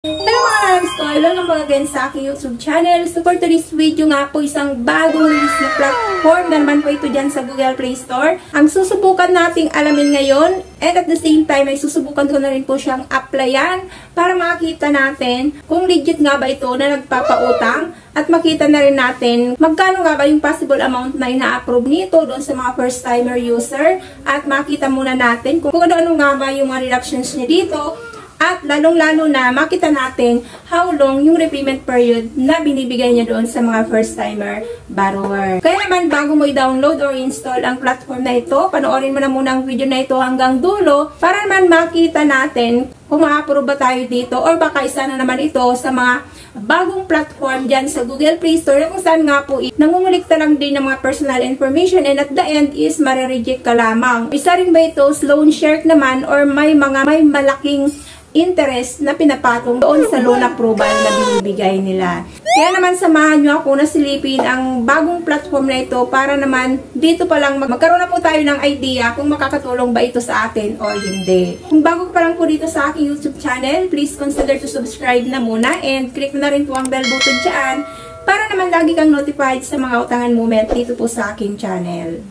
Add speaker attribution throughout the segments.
Speaker 1: Hello mga loves ko! Welcome back again sa aking YouTube channel. So for today's video nga po, isang bagong release na platform na naman po ito dyan sa Google Play Store. Ang susubukan nating alamin ngayon, and at the same time ay susubukan ko na rin po siyang applyan para makita natin kung legit nga ba ito na nagpapautang at makita na rin natin magkano nga ba yung possible amount na ina-approve nito doon sa mga first timer user, at makita muna natin kung ano nga ba yung mga reductions niya dito. At lalong-lalo na makita natin how long yung repayment period na binibigay niya doon sa mga first-timer borrower. Kaya naman bago mo i-download or install ang platform na ito, panoorin mo na muna ang video na ito hanggang dulo para naman makita natin kung ma-approve ba tayo dito or baka isa na naman ito sa mga bagong platform dyan sa Google Play Store na kung saan nga po nangungulikta lang din ng mga personal information and at the end is marireject ka lamang. Isa rin ba ito loan share naman or may malaking interest na pinapatong doon sa loan approval na binibigay nila. Kaya naman samahan nyo ako na silipin ang bagong platform na ito para naman dito pa lang magkaroon na po tayo ng idea kung makakatulong ba ito sa atin o hindi. Kung bago pa lang po dito sa aking YouTube channel, please consider to subscribe na muna and click na rin po ang bell button dyan para naman lagi kang notified sa mga utangan moment dito po sa aking channel.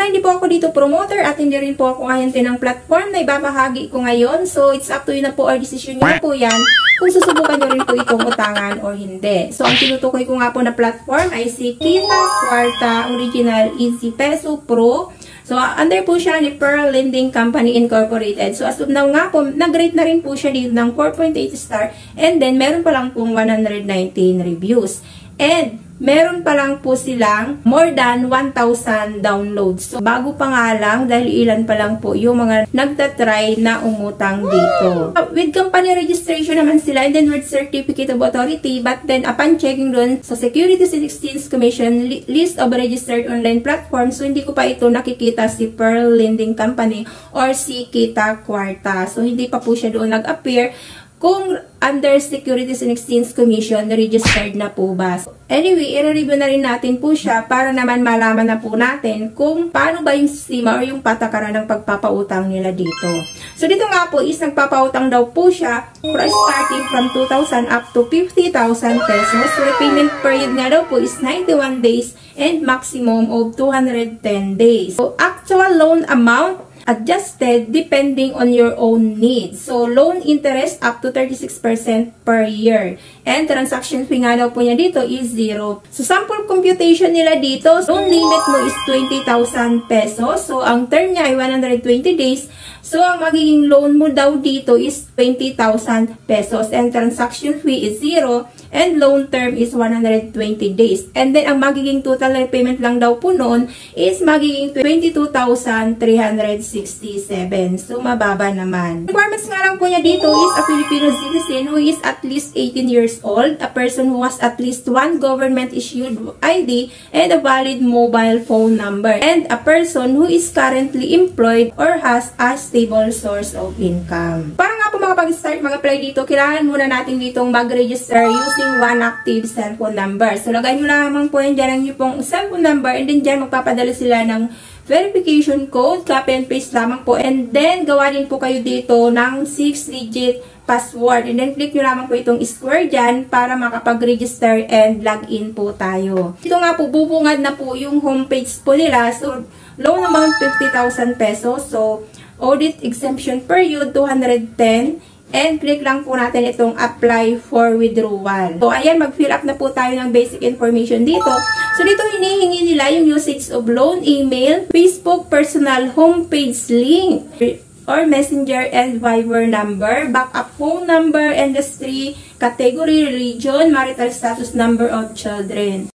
Speaker 1: Hindi po ako dito promoter at hindi rin po ako ahente ng platform na ibabahagi ko ngayon. So, it's up to you na po or decision nyo na po yan kung susubukan nyo rin po itong utangan or hindi. So, ang tinutukoy ko nga po na platform ay si Kita Kwarta Original Easy Peso Pro. So, under po siya ni Pearl Lending Company Incorporated. So, as of now nga po, nag-rate na rin po siya dito ng 4.8 star and then meron pa lang pong 119 reviews. And meron pa lang po silang more than 1,000 downloads. So, bago pa nga lang, dahil ilan pa lang po yung mga nagtatry na umutang dito. With company registration naman sila and then with certificate of authority, but then upon checking doon sa Securities and Exchange Commission list of registered online platforms, so hindi ko pa ito nakikita si Pearl Lending Company or si Kita Kwarta. So, hindi pa po siya doon nag-appear kung under Securities and Exchange Commission, registered na po ba. Anyway, i-review na rin natin po siya para naman malaman na po natin kung paano ba yung sistema or yung patakaran ng pagpapautang nila dito. So, dito nga po is nagpapautang daw po siya starting from 2,000 up to 50,000 pesos. So, repayment period nga daw po is 91 days and maximum of 210 days. So, actual loan amount adjusted depending on your own needs. So, loan interest up to 36% per year. And transaction fee nga daw po niya dito is 0. So, sample computation nila dito, loan limit mo is 20,000 pesos. So, ang term niya ay 120 days. So, ang magiging loan mo daw dito is 20,000 pesos. And transaction fee is 0. And loan term is 120 days. And then, ang magiging total repayment lang daw po noon is magiging 22,367. So, mababa naman. Requirements nga lang po niya dito is a Filipino citizen who is at least 18 years old, a person who has at least one government-issued ID and a valid mobile phone number, and a person who is currently employed or has a stable source of income. Para nga po makapag-start mag-apply dito, kailangan muna natin ditong mag-register using one active cellphone number. So, lagay nyo lamang po yan dyan ang yung pong cellphone number and then dyan magpapadala sila ng verification code, copy and paste lamang po. And then, gawa din po kayo dito ng 6-digit password. And then, click nyo lamang po itong square dyan para makapag-register and login po tayo. Ito nga po, bubungad na po yung homepage po nila. So, loan amount 50,000 pesos. So, audit exemption period 210. And click lang po natin itong apply for withdrawal. So, ayan, mag-fill up na po tayo ng basic information dito. So, dito hinihingi nila yung usage of loan, email, Facebook, personal homepage link, or messenger and Viber number, backup phone number, industry, category, religion, marital status, number of children.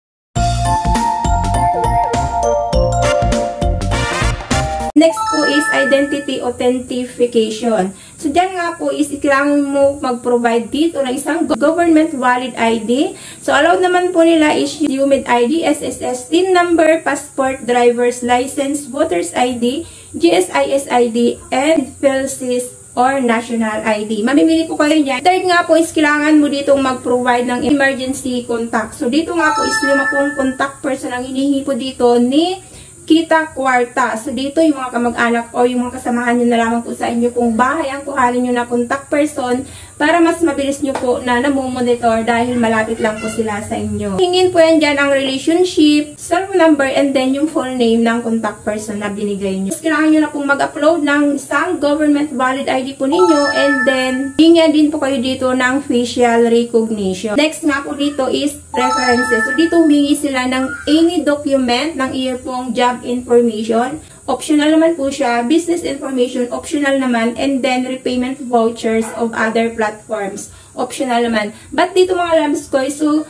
Speaker 1: Next po is identity authentication. So, dyan nga po is kailangan mo mag-provide dito ng isang government valid ID. So, allowed naman po nila is UMID ID, SSS, TIN number, passport, driver's license, voter's ID, GSIS ID, and PhilSys or national ID. Mamimili po kayo niyan. Third nga po is kailangan mo ditong mag-provide ng emergency contact. So, dito nga po is 5 contact person ang hinihingi po dito ni Kita Kwarta. So, dito yung mga kamag-anak o yung mga kasamahan nyo na lamang po sa inyo kung bahay ang kuhanin nyo na contact person para mas mabilis nyo po na namomonitor dahil malapit lang po sila sa inyo. Hingin po yan dyan ang relationship, cell number, and then yung full name ng contact person na binigay nyo. So, kailangan nyo na pong mag-upload ng isang government valid ID po ninyo, and then hingin din po kayo dito ng facial recognition. Next nga po dito is references. So, dito humingi sila ng any document ng iyo pong job information. Optional naman po siya. Business information, optional naman. And then, repayment vouchers of other platforms. Optional naman. But dito mga lalabs ko, so,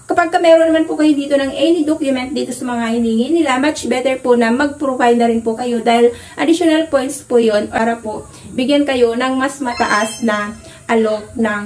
Speaker 1: kapag meron naman po kayo dito ng any document dito sa mga hiningi nila, much better po na mag-provide na rin po kayo dahil additional points po yon para po bigyan kayo ng mas mataas na allot ng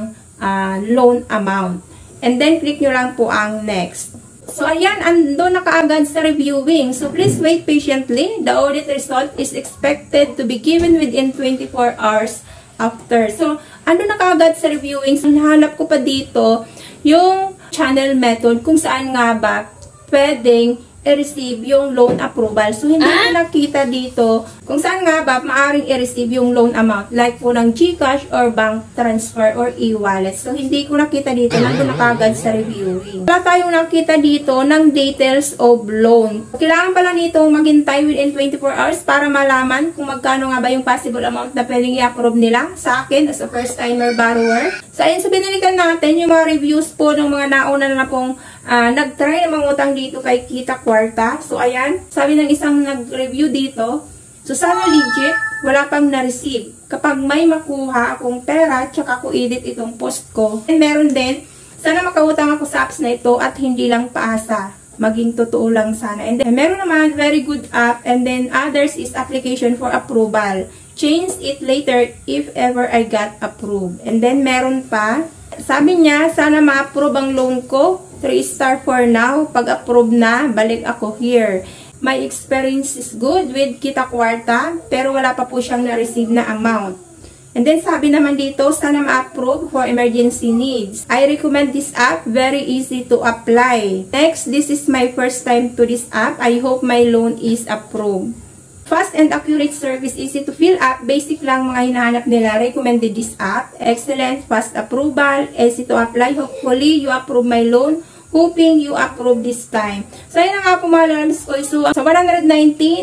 Speaker 1: loan amount. And then, click nyo lang po ang next. So, ayan, ando na kaagad sa reviewing. So, please wait patiently. The audit result is expected to be given within 24 hours after. So, ando na kaagad sa reviewing. So, nahanap ko pa dito yung channel method kung saan nga ba pwedeng i-receive yung loan approval. So, hindi ko nakita dito kung saan nga ba maaring i-receive yung loan amount. Like po ng GCash or bank transfer or e-wallet. So, hindi ko nakita dito. Nandun na kagad sa reviewing. Wala tayong nakita dito ng details of loan. Kailangan pala nito maghintay within 24 hours para malaman kung magkano nga ba yung possible amount na pwedeng i-approve nila sa akin as a first-timer borrower. So, ayun, so binalikan natin yung mga reviews po ng mga nauna na pong nag-try na mangutang dito kay Kita Kwarta. So, ayan. Sabi ng isang nag-review dito, so, sana legit, wala pang na-receive. Kapag may makuha akong pera, tsaka ko edit itong post ko. And meron din, sana makautang ako sa apps na ito at hindi lang paasa. Maging totoo lang sana. And then, meron naman, very good app. And then, others is application for approval. Change it later if ever I got approved. And then, meron pa, sabi niya, sana ma-approve ang loan ko. 3-star for now. Pag-approve na, balik ako here. My experience is good with Kita Kwarta, pero wala pa po siyang na-receive na amount. And then sabi naman dito, sana ma-approve for emergency needs. I recommend this app, very easy to apply. Next, this is my first time to this app. I hope my loan is approved. Fast and accurate service, easy to fill up. Basic lang mga hinahanap nila. Recommended this app. Excellent, fast approval, easy to apply. Hopefully, you approve my loan. Hoping you approve this time. So, ayun na nga po mga lalabs ko. So, sa 119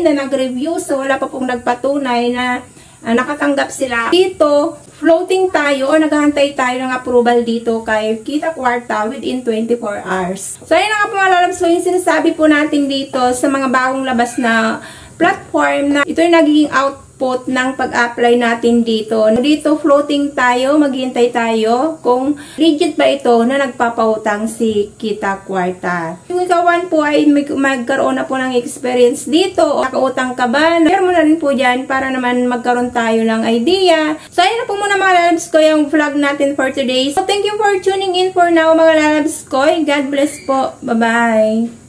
Speaker 1: na nag-review, so wala pa pong nagpatunay na nakatanggap sila. Dito, floating tayo o naghahantay tayo ng approval dito kay Kita Kwarta within 24 hours. So, ayun na nga po mga lalabs ko. Yung sinasabi po natin dito sa mga bagong labas na platform na ito yung nagiging output ng pag-apply natin dito. Dito, floating tayo, maghihintay tayo kung legit ba ito na nagpapautang si Kita Kwarta. Yung ikawan po ay magkaroon na po ng experience dito o nakautang ka ba? Share mo na rin po dyan para naman magkaroon tayo ng idea. So, ayun na po muna mga lalabs ko yung vlog natin for today. So, thank you for tuning in for now mga lalabs ko. God bless po. Bye-bye.